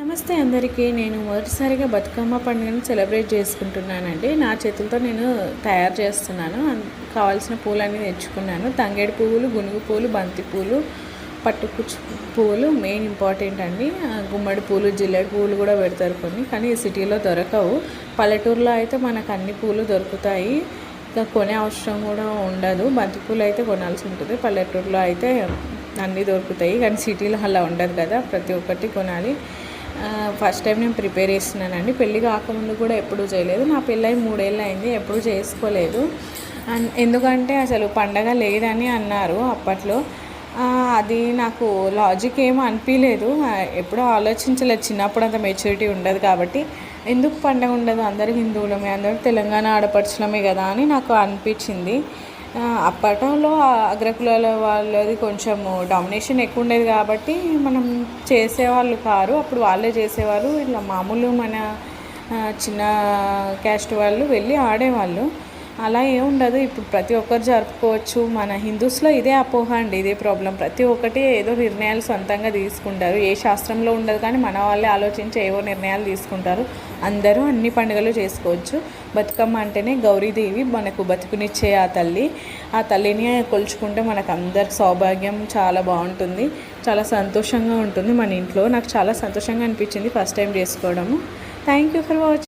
నమస్తే అందరికీ. నేను మొదటిసారిగా బతుకమ్మ పండుగను సెలబ్రేట్ చేసుకుంటున్నానండి. నా చేతులతో నేను తయారు చేస్తున్నాను. కావాల్సిన పూలన్నీ తెచ్చుకున్నాను. తంగేడు పువ్వులు, గునుగు పూలు, బంతి పూలు, పట్టుకుచ్చు పువ్వులు మెయిన్ ఇంపార్టెంట్ అండి. గుమ్మడి పూలు, జిల్లేడు పువ్వులు కూడా పెడతారు కొన్ని, కానీ సిటీలో దొరకవు. పల్లెటూరులో అయితే మనకు అన్ని పూలు దొరుకుతాయి, ఇంకా కొనే అవసరం కూడా ఉండదు. బంతి పూలు అయితే కొనాల్సి ఉంటుంది. పల్లెటూరులో అయితే అన్నీ దొరుకుతాయి, కానీ సిటీలో అలా ఉండదు కదా, ప్రతి ఒక్కటి కొనాలి. ఫస్ట్ టైం నేను ప్రిపేర్ చేస్తున్నానండి. పెళ్ళి కాకముందు కూడా ఎప్పుడూ చేయలేదు. నా పెళ్ళై 3 ఏళ్ళు అయింది, ఎప్పుడూ చేసుకోలేదు. ఎందుకంటే అసలు పండగ లేదని అన్నారు అప్పట్లో. అది నాకు లాజిక్ ఏమో అనిపించలేదు, ఎప్పుడూ ఆలోచించలేదు. చిన్నప్పుడు అంత మెచ్యూరిటీ ఉండదు కాబట్టి ఎందుకు పండగ ఉండదు, అందరూ హిందువులమే, అందరూ తెలంగాణ ఆడపడుచులమే కదా అని నాకు అనిపించింది. అప్పట్లో అగ్రకులాల వాళ్ళది కొంచెం డామినేషన్ ఎక్కువ ఉండేది కాబట్టి మనం చేసేవాళ్ళు కారు, అప్పుడు వాళ్ళే చేసేవారు. ఇట్లా మామూలు మన చిన్న క్యాస్ట్ వాళ్ళు వెళ్ళి ఆడేవాళ్ళు. అలా ఏముండదు. ఇప్పుడు ప్రతి ఒక్కరు జరుపుకోవచ్చు. మన హిందూస్లో ఇదే అపోహ అండి, ఇదే ప్రాబ్లం. ప్రతి ఒక్కటి ఏదో నిర్ణయాలు సొంతంగా తీసుకుంటారు. ఏ శాస్త్రంలో ఉండదు, కానీ మన వాళ్ళే ఆలోచించి ఏవో నిర్ణయాలు తీసుకుంటారు. అందరూ అన్ని పండుగలు చేసుకోవచ్చు. బతుకమ్మ అంటేనే గౌరీదేవి, మనకు బతుకునిచ్చే ఆ తల్లి. ఆ తల్లిని కొలుచుకుంటే మనకు అందరి సౌభాగ్యం చాలా బాగుంటుంది, చాలా సంతోషంగా ఉంటుంది మన ఇంట్లో. నాకు చాలా సంతోషంగా అనిపించింది ఫస్ట్ టైం చేసుకోవడము. Thank you for watching.